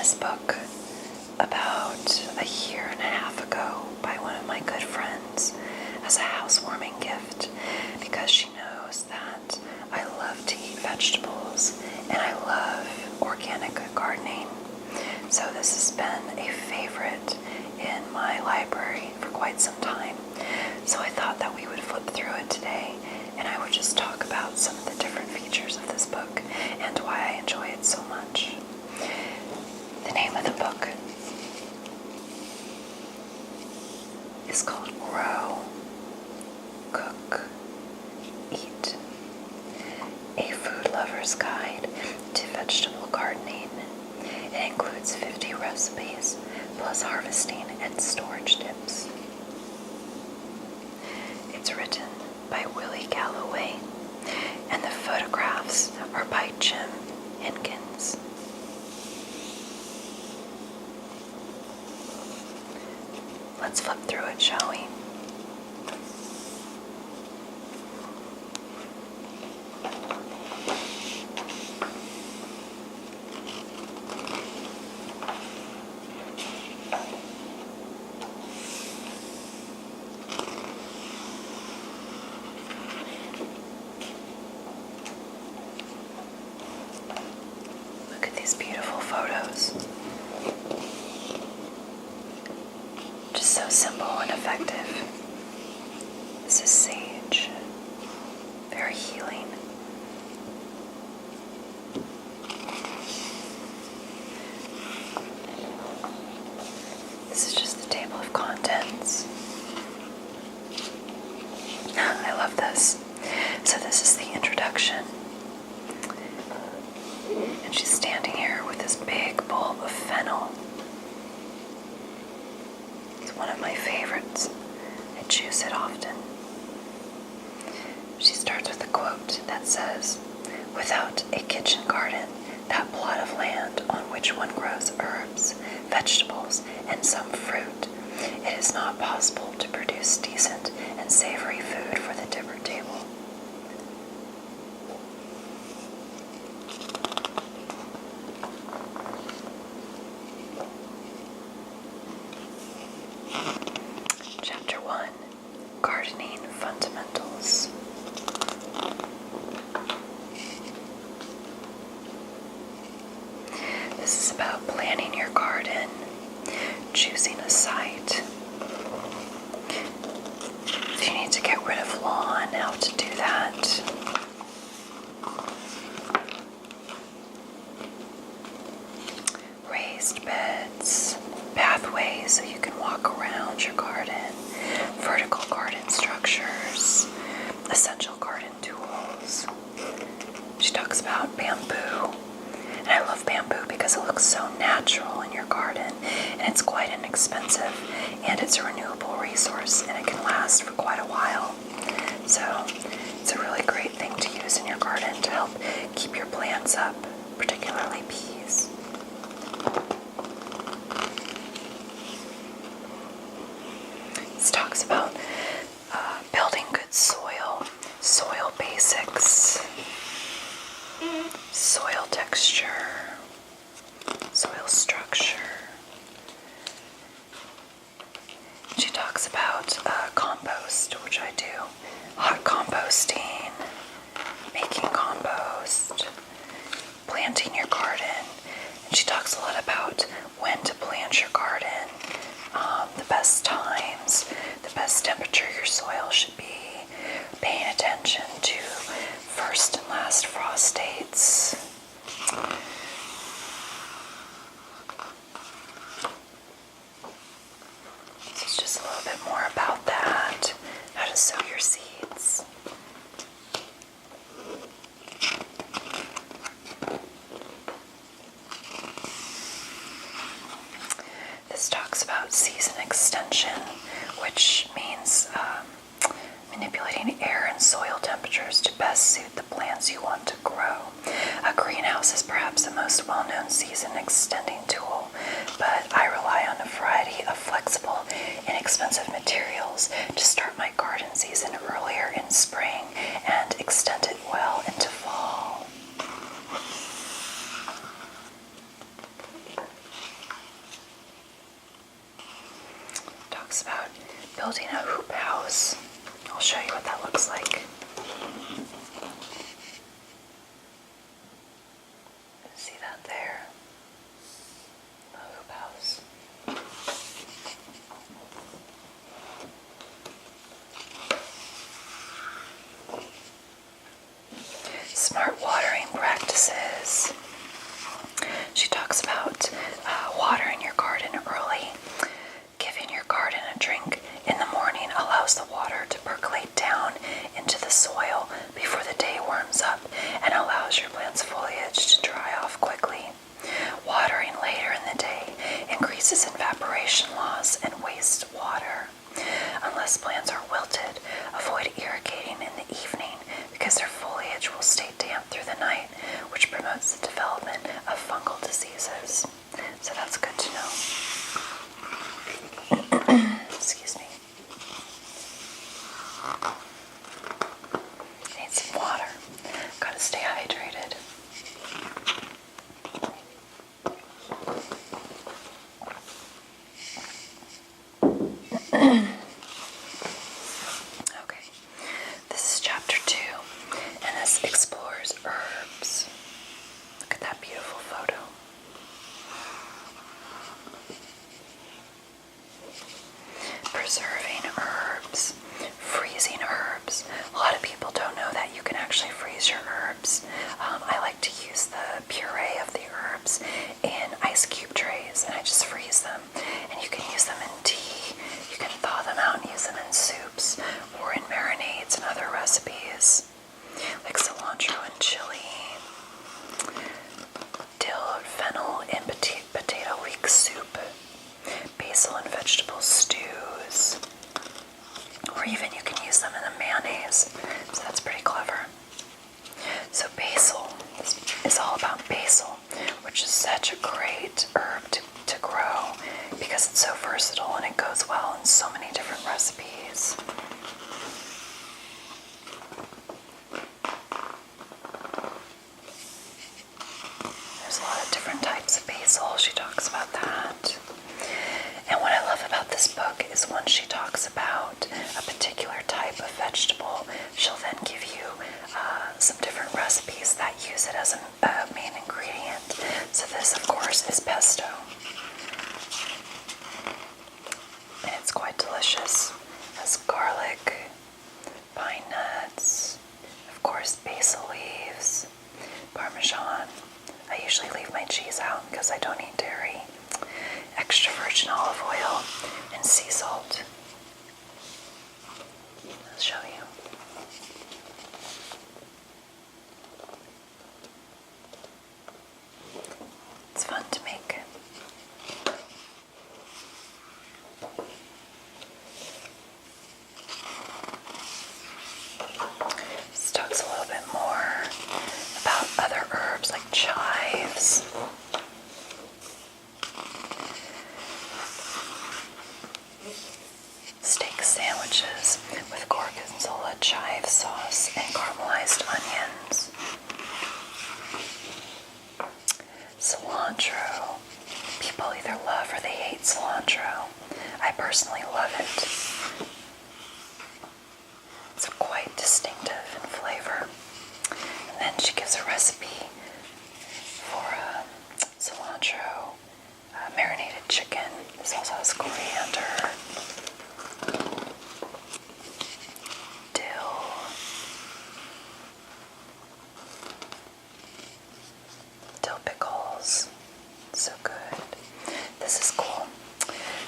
this book about a year and a half ago by one of my good friends as a housewarming gift because she knows that I love to eat vegetables and I love organic gardening. So this has been a favorite in my library for quite some time. So I thought that we would flip through it today and I would just talk about some of the different features of this book and why I enjoy it so much. The name of the book is called Grow, Cook, Eat, A Food Lover's Guide to Vegetable Gardening. It includes 50 recipes, plus harvesting and storage tips. It's written by Willie Galloway, and the photographs are by Jim Hinkins. Let's flip through it, shall we? Look at these beautiful photos. Just so simple and effective. This is sage. Very healing. This is just the table of contents. I love this. So this is the introduction. And she's standing here with this big bulb of fennel. It's one of my favorites. I choose it often. She starts with a quote that says, "Without a kitchen garden, that plot of land on which one grows herbs, vegetables, and some fruit, it is not possible to produce decent and savory food for the dinner table." Chapter 1, Gardening Fundamentals. This is about planning your garden, choosing a site. If you need to get rid of lawn, how to do that. Raised beds, pathways so you can walk around your garden, vertical garden structures, essential garden tools. She talks about bamboo. And I love bamboo because it looks so natural in your garden, and it's quite inexpensive, and it's a renewable resource, and it can last for quite a while. So it's a really great thing to use in your garden to help keep your plants up, particularly peas. This talks about building good soil, soil basics, soil texture, soil structure. She talks about compost, which I do, hot composting, making compost, planting your garden. And she talks a lot about when to plant your garden, the best times, the best temperature your soil should be, paying attention to first and last frost dates. So it's just a little bit more about that, how to sow your seeds. This talks about season extension, which means manipulating air and soil temperatures to best suit the plants you want to grow. A greenhouse is perhaps the most well-known season extending tool, but I rely on a variety of flexible, inexpensive materials to start my garden season earlier in spring and extend it well into fall. talks about building a hoop house. I'll show you what that looks like. See that there? The hoop house. Smart watering practices. She talks about watering your garden early. Giving your garden a drink in the morning allows the water to percolate down into the soil before the day warms up and allows your plant's foliage to dry off quickly. Watering later in the day increases evaporation loss and wastes water. Unless plants are wilted, avoid irrigating in the evening because their foliage will stay damp through the night, which promotes the development of fungal diseases. So that's good to know. Excuse me. Need some water. Gotta stay hydrated. Okay, this is chapter 2, and this explores herbs. Look at that beautiful photo. Preserving herbs, freezing herbs. A lot of people don't know that you can actually freeze your herbs. I like to use the puree of the herbs in ice cube trays, and I just freeze them. And you can use them in tea, you can thaw them out and use them in soups or in marinades and other recipes, like cilantro and chili, dill, fennel, and potato leek soup, basil and vegetable stews, or even you can use them in a mayonnaise. So that's pretty clever. So basil is all about basil, which is such a great herb to grow because it's so versatile and it goes well in so many different recipes. There's a lot of different types of basil. She talks about that. And what I love about this book is once she talks about a particular type of vegetable, she'll then give you some different recipes that use it as a main ingredient. So this, of course, is pesto. And it's quite delicious. It has garlic, pine nuts, of course, basil leaves, Parmesan. I usually leave my cheese out because I don't eat dairy. Extra virgin olive oil and sea salt. I'll show you. It's fun to make. This talks a little bit more about other herbs like chives. Steak sandwiches with gorgonzola chive sauce and caramelized onions. Cilantro. People either love or they hate cilantro. I personally love it. It's quite distinctive in flavor. And then she gives a recipe for cilantro marinated chicken. This also has coriander, dill, pickles. So good. This is cool.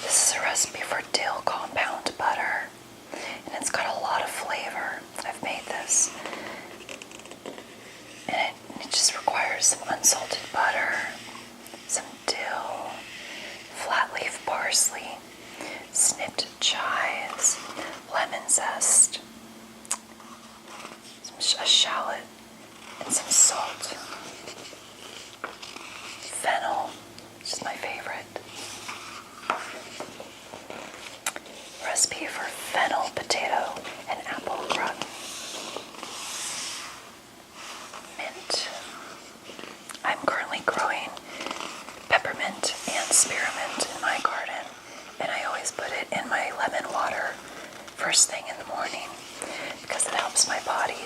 This is a recipe for dill compound butter, and it's got a lot of flavor. I've made this, and it just requires some unsalted butter, some dill, flat leaf parsley, snipped chives, lemon zest, a shallot, and some salt. Fennel, which is my favorite. Recipe for fennel, potato, and apple gratin. Mint. I'm currently growing peppermint and spearmint in my garden, and I always put it in my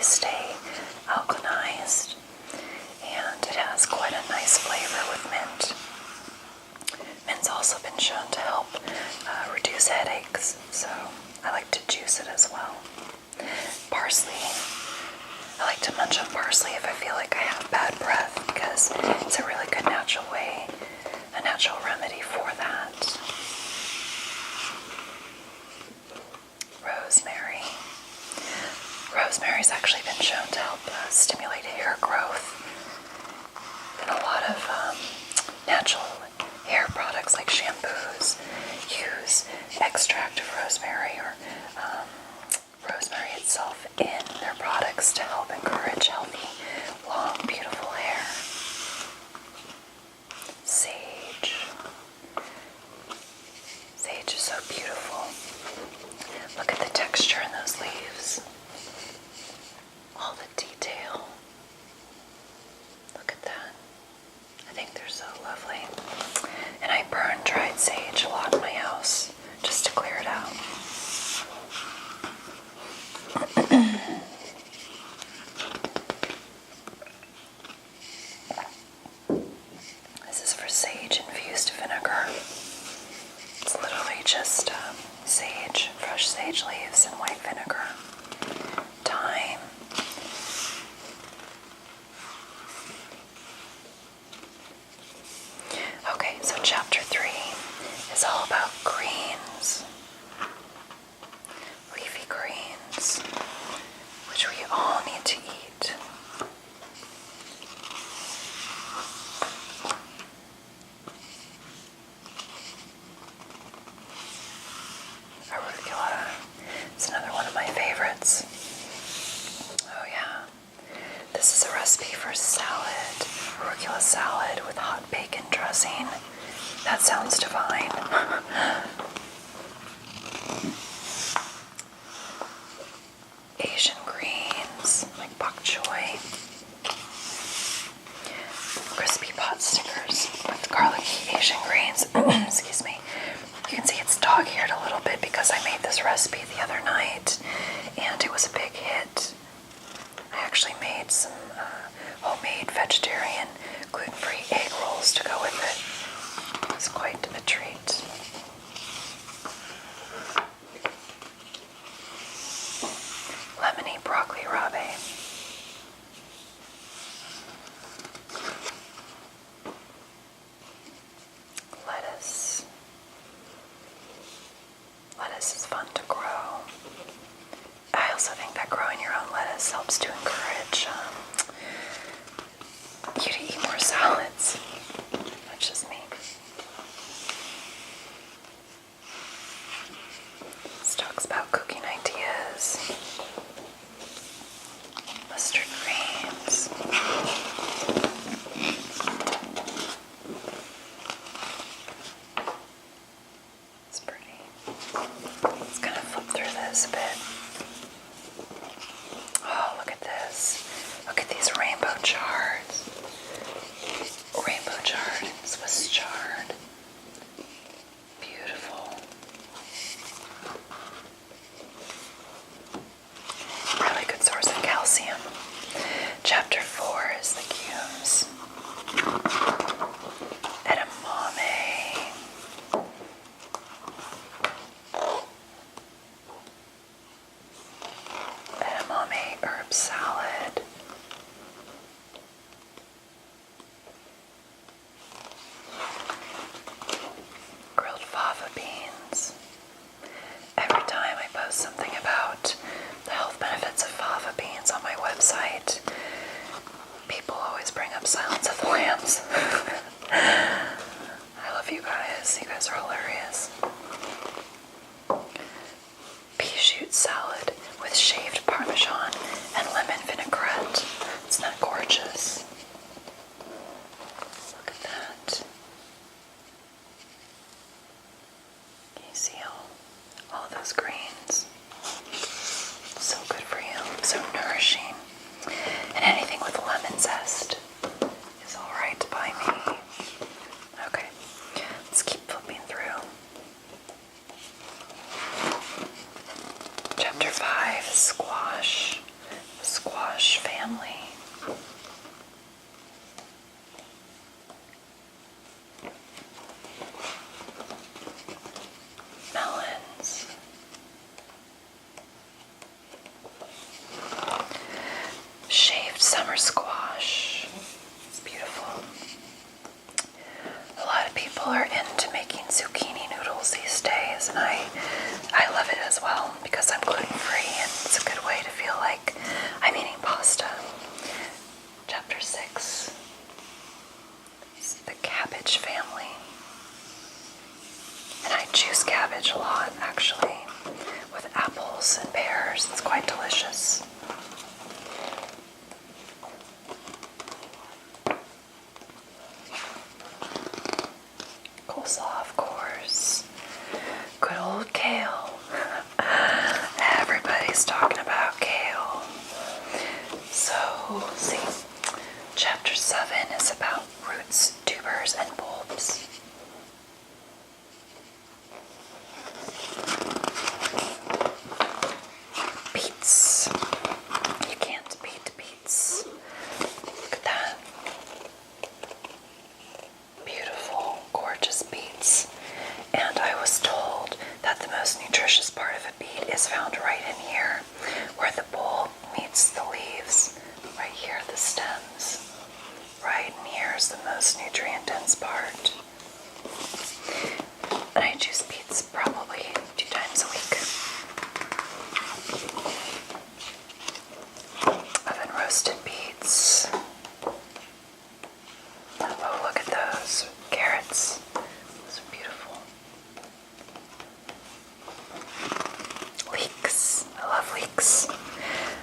leaves stay alkalinized, and it has quite a nice flavor with mint. Mint's also been shown to help reduce headaches, so I like to juice it as well. Parsley. I like to munch on parsley if I feel like I have bad breath because it's a really good natural remedy for that. Rosemary. Rosemary's actually been shown to help stimulate hair growth. And a lot of natural hair products like shampoos use extract of rosemary or rosemary itself in their products to help encourage healthy, long, beautiful hair. Sage. Sage is so beautiful. Look at the texture in those leaves. All the detail. Look at that. I think they're so lovely. And I burn dried sage a lot in my house just to clear it out. This is for sage infused vinegar. It's literally just sage, fresh sage leaves and white vinegar. Thyme. Okay, so chapter 3 is all about greens. Leafy greens, which we all need to eat. Arugula is another one of my favorites. Oh yeah. This is a recipe for salad, arugula salad with hot bacon dressing. That sounds divine. Asian greens like bok choy. Crispy pot stickers with garlicky Asian greens. Excuse me. You can see it's dog-eared a little bit because I made this recipe the other night and it was a big hit. I actually made some homemade vegetarian gluten-free egg rolls to go with it. It was quite a treat. Lemony broccoli rabe. Lettuce. Lettuce is fun to grow. I also think that growing your own lettuce helps to encourage you to eat more salads. That's just me. This talks about cooking ideas. Mustard greens. It's pretty. Let's kind of flip through this a bit. Oh, look at this. Look at these rainbow chards. Rainbow chard and Swiss chard. Beautiful. Really good source of calcium. Chapter 4 is legumes. Edamame. Edamame herb salad. Grilled fava beans. Every time I post something about the health benefits of fava beans on my website, people always bring up Silence of the Lambs. I love you guys. You guys are hilarious. Pea shoot salad with shaved Parmesan and lemon vinaigrette. Isn't that gorgeous? Look at that. Can you see all of those greens? So good for you. So nourishing. And anything with lemon zest is alright by me. Okay, let's keep flipping through. Chapter 5 is squash. Squash. juice cabbage a lot, actually, with apples and pears. It's quite delicious. Coleslaw, of course. Good old kale. Everybody's talking about kale. So, see, chapter 7 is about roots, tubers, and bulbs. Beets. You can't beat beets. Look at that. Beautiful, gorgeous beets. And I was told that the most nutritious part of a beet is found right in here, where the bulb meets the leaves. Right here, the stems. Right in here is the most nutrient-dense part. And I juice beets probably 2 times a week. Oven roasted beets. Oh, look at those carrots. Those are beautiful. Leeks. I love leeks.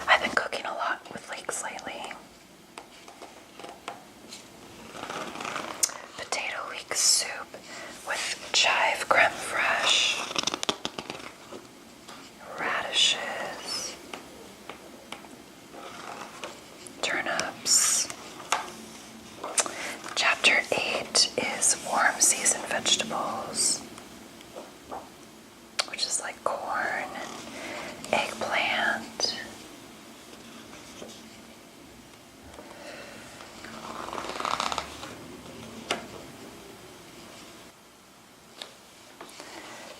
I've been cooking a lot with leeks lately. Potato leek soup with chive creme fraiche. Radishes. Turnips. Chapter 8 is warm season vegetables, which is like corn and eggplant.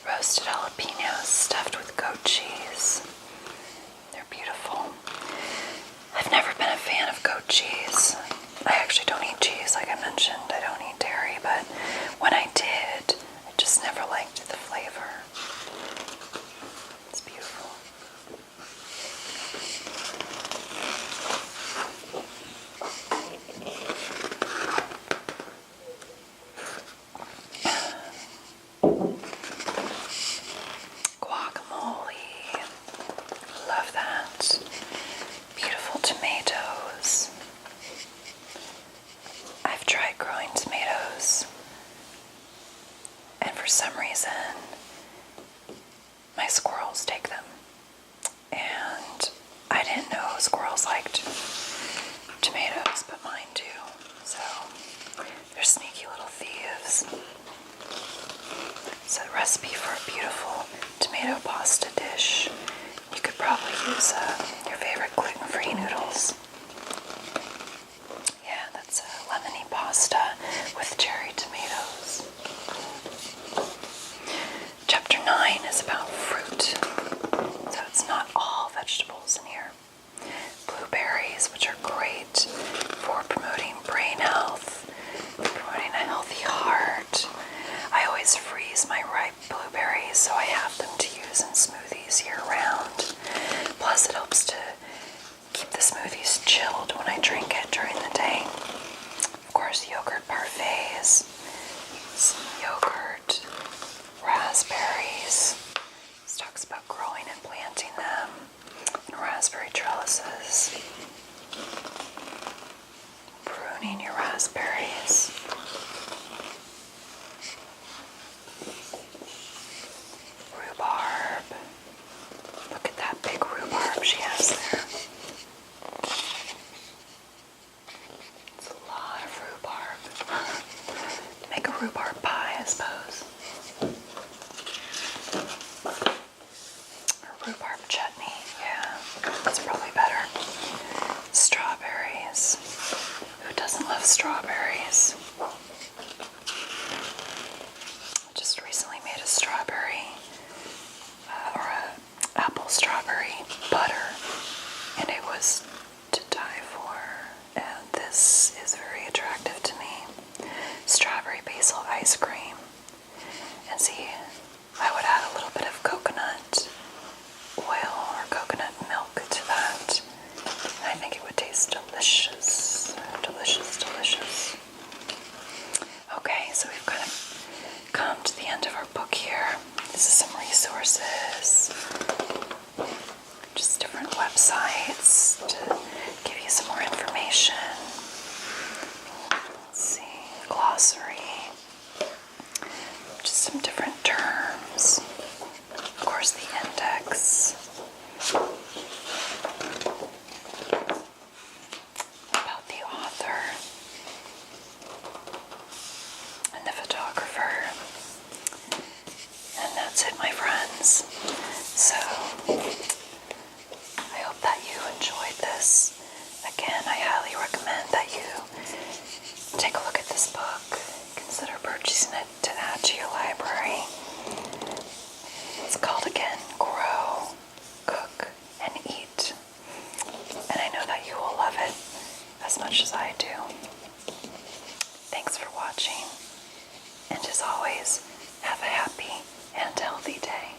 Roasted jalapenos stuffed with goat cheese. They're beautiful. I've never been a fan of goat cheese. I actually don't eat cheese, like I mentioned. I don't eat dairy, but when I did, I just never liked the flavor. It's beautiful. Guacamole. Love that. Beautiful tomatoes. I've tried growing tomatoes, and for some reason, my squirrels take them. And I didn't know squirrels liked tomatoes, but mine do. So they're sneaky little thieves. It's a recipe for a beautiful tomato pasta dish. You could probably use your favorite gluten-free noodles. Yeah, that's a lemony pasta with cherry tomatoes. Chapter 9 is about fruit, so it's not all vegetables in here. Blueberries, which are great for promoting brain health, promoting a healthy heart. I always freeze my ripe blueberries so I have them to use in smoothies year-round. Plus, it helps to keep the smoothies chilled when I drink it during the day. Of course, yogurt parfaits, some yogurt, raspberries. This talks about growing and planting them, and raspberry trellises. Pruning your raspberries. Rhubarb. Look at that big rhubarb she has there. It's a lot of rhubarb. Make a rhubarb pie, I suppose. Or rhubarb chutney, yeah, that's probably better. Strawberries. Who doesn't love strawberries? I just recently made a strawberry or a apple strawberry butter, and it was to die for. And this is very attractive to me. Strawberry basil ice cream. And see, I would add a little bit of coconut oil or coconut milk to that. And I think it would taste delicious. Delicious, delicious. Okay, so we've kind of come to the end of our book here. This is some resources, just different websites to give you some more information. Let's see, glossary, just some different terms. Of course, the index. About the author and the photographer. And that's it, my friends. So, I hope that you enjoyed this. Again, I highly recommend that you take a look at this book. Consider purchasing it to add to your library. It's called, again, Grow, Cook, and Eat. And I know that you will love it as much as I do. Thanks for watching. And as always, have a happy and healthy day.